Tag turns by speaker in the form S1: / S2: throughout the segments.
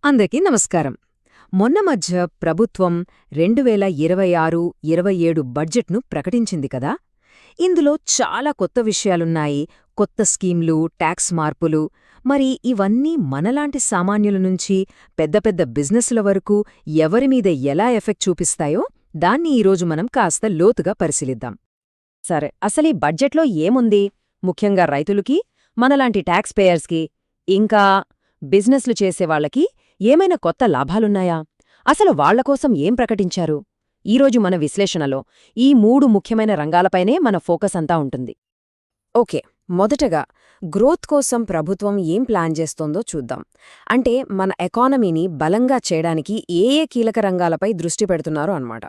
S1: అందరికీ నమస్కారం. మొన్న మధ్య ప్రభుత్వం 2026-27 బడ్జెట్ను ప్రకటించింది కదా. ఇందులో చాలా కొత్త విషయాలున్నాయి. కొత్త స్కీమ్లు, ట్యాక్స్ మార్పులు. మరి ఇవన్నీ మనలాంటి సామాన్యుల నుంచి పెద్ద పెద్ద బిజినెస్ల వరకు ఎవరిమీద ఎలా ఎఫెక్ట్ చూపిస్తాయో దాన్ని ఈరోజు మనం కాస్త లోతుగా పరిశీలిద్దాం. సరే, అసలీ బడ్జెట్లో ఏముంది? ముఖ్యంగా రైతులకి, మనలాంటి ట్యాక్స్ పేయర్స్కి, ఇంకా బిజినెస్లు చేసేవాళ్లకి ఏమైనా కొత్త లాభాలున్నాయా? అసలు వాళ్లకోసం ఏం ప్రకటించారు? ఈరోజు మన విశ్లేషణలో ఈ 3 ముఖ్యమైన రంగాలపైనే మన ఫోకస్ అంతా ఉంటుంది. ఓకే, మొదటగా గ్రోత్ కోసం ప్రభుత్వం ఏం ప్లాన్ చేస్తోందో చూద్దాం. అంటే మన ఎకానమీని బలంగా చేయడానికి ఏ ఏ కీలక రంగాలపై దృష్టి పెడుతున్నారో అన్నమాట.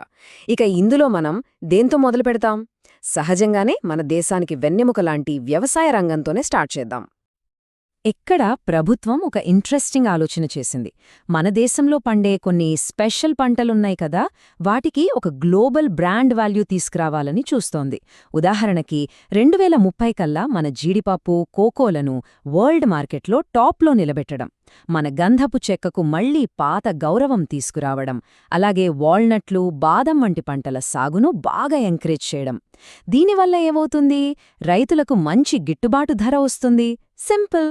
S1: ఇక ఇందులో మనం దేంతో మొదలు పెడతాం? సహజంగానే మన దేశానికి వెన్నెముక లాంటి వ్యవసాయ రంగంతోనే స్టార్ట్ చేద్దాం. ఇక్కడ ప్రభుత్వం ఒక ఇంట్రెస్టింగ్ ఆలోచన చేసింది. మన దేశంలో పండే కొన్ని స్పెషల్ పంటలున్నాయి కదా, వాటికి ఒక గ్లోబల్ బ్రాండ్ వాల్యూ తీసుకురావాలని చూస్తోంది. ఉదాహరణకి 2030 కల్లా మన జీడిపప్పు, కోకోలను వరల్డ్ మార్కెట్లో టాప్లో నిలబెట్టడం, మన గంధపు చెక్కకు మళ్లీ పాత గౌరవం తీసుకురావడం, అలాగే వాల్నట్లు, బాదం వంటి పంటల సాగును బాగా ఎంకరేజ్ చేయడం. దీనివల్ల ఏమవుతుంది? రైతులకు మంచి గిట్టుబాటు ధర వస్తుంది. సింపుల్.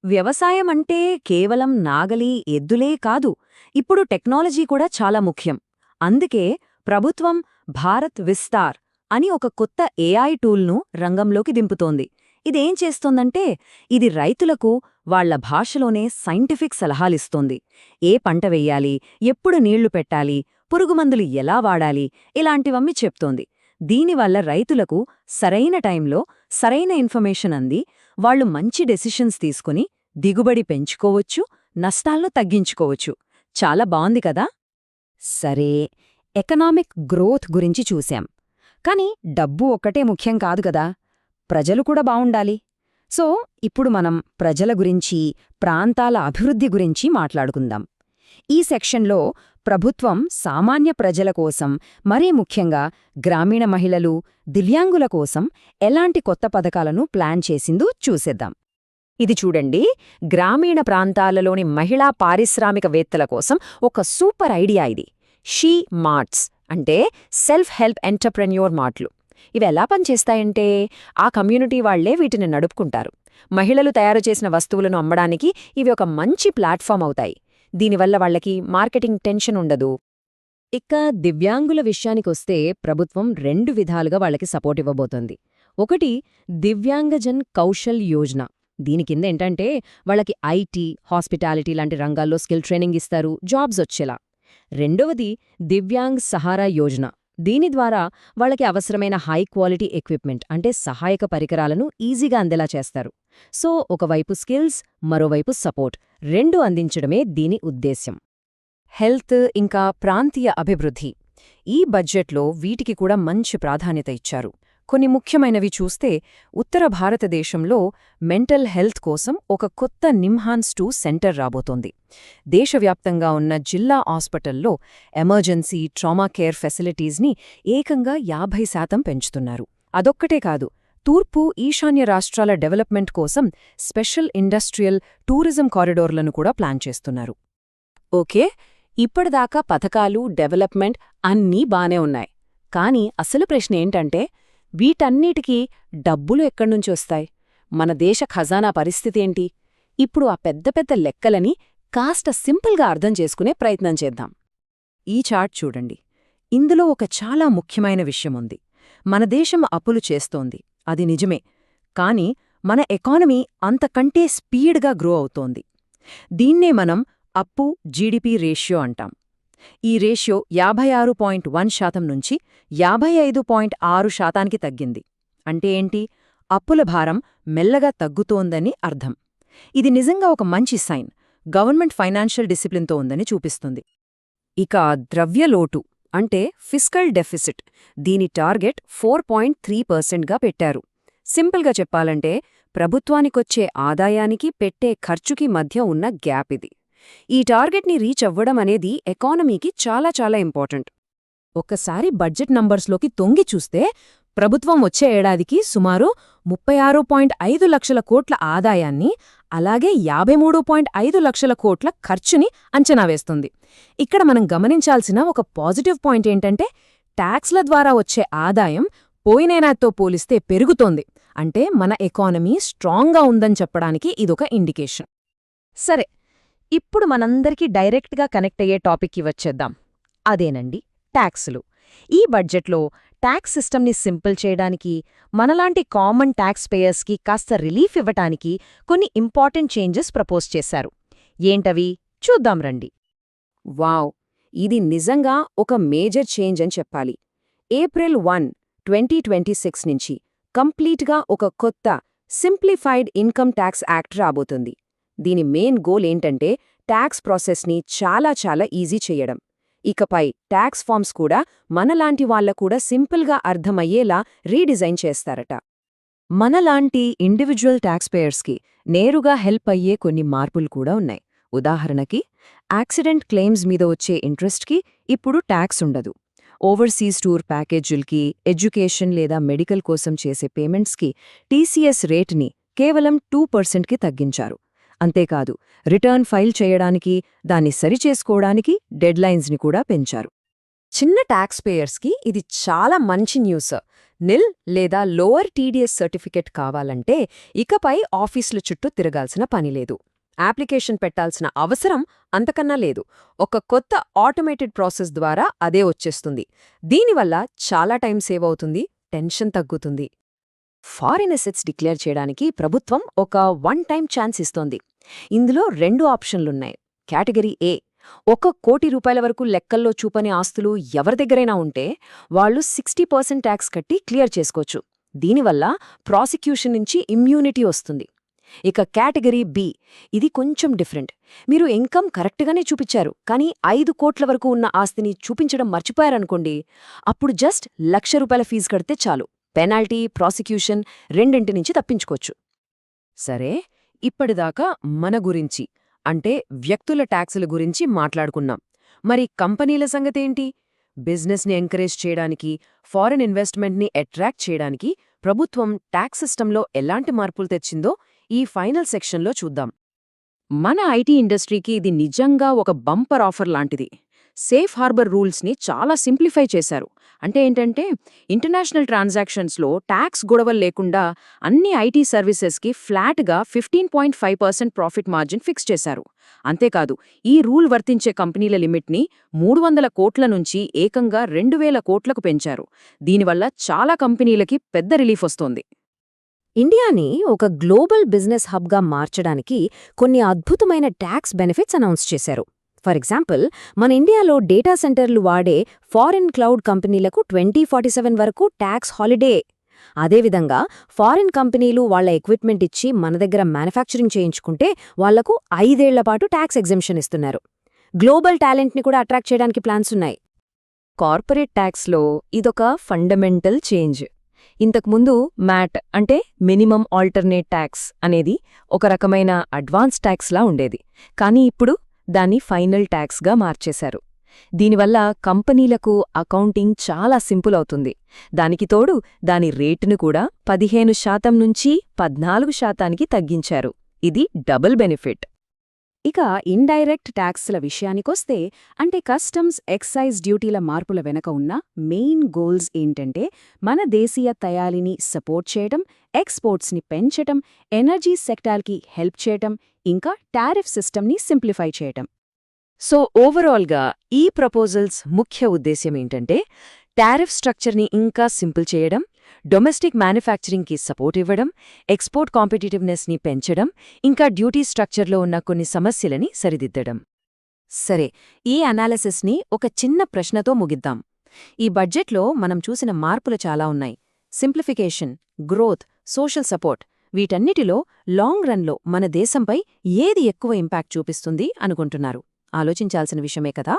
S1: వ్యవసాయం అంటే కేవలం నాగలి, ఎద్దులే కాదు. ఇప్పుడు టెక్నాలజీ కూడా చాలా ముఖ్యం. అందుకే ప్రభుత్వం భారత్ విస్తార్ అని ఒక కొత్త ఏఐ టూల్ను రంగంలోకి దింపుతోంది. ఇదేం చేస్తోందంటే, ఇది రైతులకు వాళ్ల భాషలోనే సైంటిఫిక్ సలహాలిస్తోంది. ఏ పంట వెయ్యాలి, ఎప్పుడు నీళ్లు పెట్టాలి, పురుగుమందులు ఎలా వాడాలి, ఇలాంటివన్నీ చెప్తోంది. దీనివల్ల రైతులకు సరైన టైంలో సరైన ఇన్ఫర్మేషన్ అంది వాళ్లు మంచి డెసిషన్స్ తీసుకుని దిగుబడి పెంచుకోవచ్చు, నష్టాలను తగ్గించుకోవచ్చు. చాలా బావుంది కదా. సరే, ఎకనామిక్ గ్రోత్ గురించి చూశాం. కాని డబ్బు ఒక్కటే ముఖ్యం కాదు కదా, ప్రజలు కూడా బావుండాలి. సో ఇప్పుడు మనం ప్రజల గురించి, ప్రాంతాల అభివృద్ధి గురించి మాట్లాడుకుందాం. ఈ సెక్షన్లో ప్రభుత్వం సామాన్య ప్రజల కోసం, మరీ ముఖ్యంగా గ్రామీణ మహిళలు, దివ్యాంగుల కోసం ఎలాంటి కొత్త పథకాలను ప్లాన్ చేసిందో చూసేద్దాం. ఇది చూడండి, గ్రామీణ ప్రాంతాలలోని మహిళా పారిశ్రామికవేత్తల కోసం ఒక సూపర్ ఐడియా ఇది. షీ మార్ట్స్ అంటే సెల్ఫ్ హెల్ప్ ఎంటర్‌ప్రెన్యూర్ మార్ట్లు. ఇవెలా పనిచేస్తాయంటే, ఆ కమ్యూనిటీ వాళ్లే వీటిని నడుపుకుంటారు. మహిళలు తయారుచేసిన వస్తువులను అమ్మడానికి ఇవి ఒక మంచి ప్లాట్ఫామ్ అవుతాయి. దీనివల్ల వాళ్లకి మార్కెటింగ్ టెన్షన్ ఉండదు. ఇక దివ్యాంగుల విషయానికొస్తే ప్రభుత్వం 2 విధాలుగా వాళ్లకి సపోర్ట్ ఇవ్వబోతోంది. ఒకటి దివ్యాంగజన్ కౌశల్ యోజన. దీని కింద ఏంటంటే వాళ్లకి ఐటీ, హాస్పిటాలిటీ లాంటి రంగాల్లో స్కిల్ ట్రైనింగ్ ఇస్తారు, జాబ్స్ వచ్చేలా. రెండవది దివ్యాంగ్ సహారా యోజన. దీని ద్వారా వాళ్లకి అవసరమైన హై క్వాలిటీ ఎక్విప్మెంట్ అంటే సహాయక పరికరాలను ఈజీగా అందేలా చేస్తారు. సో ఒకవైపు స్కిల్స్, మరోవైపు సపోర్ట్, 2 అందించడమే దీని ఉద్దేశ్యం. హెల్త్ ఇంకా ప్రాంతీయ అభివృద్ధి. ఈ బడ్జెట్లో వీటికి కూడా మంచి ప్రాధాన్యత ఇచ్చారు. కొన్ని ముఖ్యమైనవి చూస్తే, ఉత్తర భారతదేశంలో మెంటల్ హెల్త్ కోసం ఒక కొత్త నిమ్హాన్స్ 2 సెంటర్ రాబోతోంది. దేశవ్యాప్తంగా ఉన్న జిల్లా హాస్పిటల్లో ఎమర్జెన్సీ, ట్రామా కేర్ ఫెసిలిటీస్ని ఏకంగా 50% పెంచుతున్నారు. అదొక్కటే కాదు, తూర్పు, ఈశాన్య రాష్ట్రాల డెవలప్మెంట్ కోసం స్పెషల్ ఇండస్ట్రియల్, టూరిజం కారిడోర్లను కూడా ప్లాన్ చేస్తున్నారు. ఓకే, ఇప్పటిదాకా పథకాలు, డెవలప్మెంట్ అన్నీ బానే ఉన్నాయి. కానీ అసలు ప్రశ్న ఏంటంటే, వీటన్నిటికీ డబ్బులు ఎక్కడ్నుంచి వస్తాయి? మన దేశ ఖజానా పరిస్థితేంటి? ఇప్పుడు ఆ పెద్ద పెద్ద లెక్కలని కాస్త సింపుల్గా అర్థం చేసుకునే ప్రయత్నం చేద్దాం. ఈ చార్ట్ చూడండి. ఇందులో ఒక చాలా ముఖ్యమైన విషయముంది. మన దేశం అప్పులు చేస్తోంది, అది నిజమే. కానీ మన ఎకానమీ అంతకంటే స్పీడ్గా గ్రో అవుతోంది. దీన్నే మనం అప్పు జీడీపీ రేషియో అంటాం. ఈ రేషియో 56.1% నుంచి 55.6%కి తగ్గింది. అంటే ఏంటి? అప్పుల భారం మెల్లగా తగ్గుతోందని అర్థం. ఇది నిజంగా ఒక మంచి సైన్. గవర్నమెంట్ ఫైనాన్షియల్ డిసిప్లిన్తో ఉందని చూపిస్తుంది. ఇక ద్రవ్యలోటు అంటే ఫిస్కల్ డెఫిసిట్, దీని టార్గెట్ 4.3%గా పెట్టారు. సింపుల్గా చెప్పాలంటే ప్రభుత్వానికొచ్చే ఆదాయానికి పెట్టే ఖర్చుకి మధ్య ఉన్న గ్యాప్ ఇది. ఈ టార్గెట్ని రీచ్ అవ్వడం అనేది ఎకానమీకి చాలా చాలా ఇంపార్టెంట్. ఒక్కసారి బడ్జెట్ నంబర్స్లోకి తొంగి చూస్తే ప్రభుత్వం వచ్చే ఏడాదికి సుమారు 36.5 లక్షల కోట్ల ఆదాయాన్ని, అలాగే 53.5 లక్షల కోట్ల ఖర్చుని అంచనా వేస్తుంది. ఇక్కడ మనం గమనించాల్సిన ఒక పాజిటివ్ పాయింట్ ఏంటంటే, ట్యాక్స్ల ద్వారా వచ్చే ఆదాయం పోయినేనాటితో పోలిస్తే పెరుగుతోంది. అంటే మన ఎకానమీ స్ట్రాంగ్గా ఉందని చెప్పడానికి ఇదొక ఇండికేషన్.
S2: సరే, ఇప్పుడు మనందరికీ డైరెక్ట్గా కనెక్ట్ అయ్యే టాపిక్కి వచ్చేద్దాం. అదేనండి, ట్యాక్సులు. ఈ బడ్జెట్లో ట్యాక్స్ సిస్టమ్ని సింపుల్ చేయడానికి, మనలాంటి కామన్ ట్యాక్స్ పేయర్స్కి కాస్త రిలీఫ్ ఇవ్వటానికి కొన్ని ఇంపార్టెంట్ చేంజెస్ ప్రపోజ్ చేశారు. ఏంటవి చూద్దాం రండి.
S1: వావ్, ఇది నిజంగా ఒక మేజర్ చేంజ్ అని చెప్పాలి. ఏప్రిల్ 1, 2026 నుంచి కంప్లీట్గా ఒక కొత్త సింప్లిఫైడ్ ఇన్కమ్ ట్యాక్స్ యాక్ట్ రాబోతుంది. దీని మెయిన్ గోల్ ఏంటంటే ట్యాక్స్ ప్రాసెస్ని చాలా ఈజీ చేయడం. ఇకపై ట్యాక్స్ ఫామ్స్ కూడా మనలాంటి కూడా సింపుల్గా అర్థమయ్యేలా రీడిజైన్ చేస్తారట. మనలాంటి ఇండివిజువల్ ట్యాక్స్ పేయర్స్కి నేరుగా హెల్ప్ అయ్యే కొన్ని మార్పులు కూడా ఉన్నాయి. ఉదాహరణకి, యాక్సిడెంట్ క్లెయిమ్స్ మీద వచ్చే ఇంట్రెస్ట్కి ఇప్పుడు ట్యాక్స్ ఉండదు. ఓవర్సీస్ టూర్ ప్యాకేజుల్కి, ఎడ్యుకేషన్ లేదా మెడికల్ కోసం చేసే పేమెంట్స్కి టీసీఎస్ రేట్ని కేవలం 2%కి తగ్గించారు. అంతేకాదు, రిటర్న్ ఫైల్ చేయడానికి, దాన్ని సరిచేసుకోవడానికి డెడ్లైన్స్ని కూడా పెంచారు. చిన్న ట్యాక్స్ పేయర్స్కి ఇది చాలా మంచి న్యూస్. నిల్ లేదా లోవర్ టీడీఎస్ సర్టిఫికెట్ కావాలంటే ఇకపై ఆఫీసుల చుట్టూ తిరగాల్సిన పనిలేదు. అప్లికేషన్ పెట్టాల్సిన అవసరం అంతకన్నా లేదు. ఒక కొత్త ఆటోమేటెడ్ ప్రాసెస్ ద్వారా అదే వచ్చేస్తుంది. దీనివల్ల చాలా టైం సేవ్ అవుతుంది, టెన్షన్ తగ్గుతుంది. ఫారిన్ అసెట్స్ డిక్లేర్ చేయడానికి ప్రభుత్వం ఒక వన్ టైం ఛాన్స్ ఇస్తోంది. ఇందులో 2 ఆప్షన్లున్నాయి. కేటగిరీ ఏ, 1 కోటి రూపాయల వరకు లెక్కల్లో చూపని ఆస్తులు ఎవరి దగ్గరైనా ఉంటే వాళ్లు 60% ట్యాక్స్ కట్టి క్లియర్ చేసుకోవచ్చు. దీనివల్ల ప్రాసిక్యూషన్ నుంచి ఇమ్యూనిటీ వస్తుంది. ఇక కేటగిరీ బి, ఇది కొంచెం డిఫరెంట్. మీరు ఇన్కమ్ కరెక్ట్గానే చూపించారు, కానీ 5 కోట్ల వరకు ఉన్న ఆస్తిని చూపించడం మర్చిపోయారనుకోండి, అప్పుడు జస్ట్ ₹1,00,000 ఫీజు కడితే చాలు. పెనాల్టీ, ప్రాసిక్యూషన్ రెండింటి నుంచి తప్పించుకోవచ్చు. సరే, ఇప్పటిదాకా మన గురించి అంటే వ్యక్తుల ట్యాక్సుల గురించి మాట్లాడుకున్నాం. మరి కంపెనీల సంగతేంటి? బిజినెస్ని ఎంకరేజ్ చేయడానికి, ఫారెన్ ఇన్వెస్ట్మెంట్ని అట్రాక్ట్ చేయడానికి ప్రభుత్వం ట్యాక్స్ సిస్టంలో ఎలాంటి మార్పులు తెచ్చిందో ఈ ఫైనల్ సెక్షన్లో చూద్దాం. మన ఐటీ ఇండస్ట్రీకి ఇది నిజంగా ఒక బంపర్ ఆఫర్ లాంటిది. సేఫ్ హార్బర్ రూల్స్ని చాలా సింప్లిఫై చేశారు. అంటే ఏంటంటే, ఇంటర్నేషనల్ ట్రాన్సాక్షన్స్లో ట్యాక్స్ గొడవలు లేకుండా అన్ని ఐటీ సర్వీసెస్కి ఫ్లాట్గా 15.5% ప్రాఫిట్ మార్జిన్ ఫిక్స్ చేశారు. అంతేకాదు, ఈ రూల్ వర్తించే కంపెనీల లిమిట్ని 300 కోట్ల నుంచి ఏకంగా 2,000 కోట్లకు పెంచారు. దీనివల్ల చాలా కంపెనీలకి పెద్ద రిలీఫ్ వస్తోంది. ఇండియాని ఒక గ్లోబల్ బిజినెస్ హబ్గా మార్చడానికి కొన్ని అద్భుతమైన ట్యాక్స్ బెనిఫిట్స్ అనౌన్స్ చేశారు. ఫర్ ఎగ్జాంపుల్, మన ఇండియాలో డేటా సెంటర్లు వాడే ఫారిన్ క్లౌడ్ కంపెనీలకు 2047 వరకు ట్యాక్స్ హాలిడే. అదేవిధంగా ఫారిన్ కంపెనీలు వాళ్ల ఎక్విప్మెంట్ ఇచ్చి మన దగ్గర మ్యానుఫ్యాక్చరింగ్ చేయించుకుంటే వాళ్లకు 5 ఏళ్ల పాటు ట్యాక్స్ ఎగ్జెంప్షన్ ఇస్తున్నారు. గ్లోబల్ టాలెంట్ని కూడా అట్రాక్ట్ చేయడానికి ప్లాన్స్ ఉన్నాయి. కార్పొరేట్ ట్యాక్స్లో ఇదొక ఫండమెంటల్ చేంజ్. ఇంతకుముందు మ్యాట్ అంటే మినిమం ఆల్టర్నేట్ ట్యాక్స్ అనేది ఒక రకమైన అడ్వాన్స్ ట్యాక్స్లా ఉండేది. కానీ ఇప్పుడు దాన్ని ఫైనల్ ట్యాక్స్గా మార్చేశారు. దీనివల్ల కంపెనీలకు అకౌంటింగ్ చాలా సింపుల్ అవుతుంది. దానికి తోడు దాని రేటును కూడా 15% నుంచి 14%కి తగ్గించారు. ఇది డబుల్ బెనిఫిట్. ఇక ఇండైరెక్ట్ ట్యాక్స్ల విషయానికొస్తే, అంటే కస్టమ్స్, ఎక్సైజ్ డ్యూటీల మార్పుల వెనక ఉన్న మెయిన్ గోల్స్ ఏంటంటే, మన దేశీయ తయారీని సపోర్ట్ చేయటం, ఎక్స్పోర్ట్స్ని పెంచటం, ఎనర్జీ సెక్టార్కి హెల్ప్ చేయటం, ఇంకా టారిఫ్ సిస్టమ్ని సింప్లిఫై చేయటం. సో ఓవరాల్గా ఈ ప్రపోజల్స్ ముఖ్య ఉద్దేశ్యమేంటంటే, టారిఫ్ స్ట్రక్చర్ని ఇంకా సింపుల్ చేయడం, డొమెస్టిక్ మ్యానుఫ్యాక్చరింగ్కి సపోర్ట్ ఇవ్వడం, ఎక్స్పోర్ట్ కాంపిటిటివ్నెస్ని పెంచడం, ఇంకా డ్యూటీ స్ట్రక్చర్లో ఉన్న కొన్ని సమస్యలని సరిదిద్దడం. సరే, ఈ అనాలిసిస్ని ఒక చిన్న ప్రశ్నతో ముగిద్దాం. ఈ బడ్జెట్లో మనం చూసిన మార్పులు చాలా ఉన్నాయి. సింప్లిఫికేషన్, గ్రోత్, సోషల్ సపోర్ట్, వీటన్నిటిలో లాంగ్ రన్లో మన దేశంపై ఏది ఎక్కువ ఇంపాక్ట్ చూపిస్తుంది అనుకుంటున్నారు? ఆలోచించాల్సిన విషయమే కదా.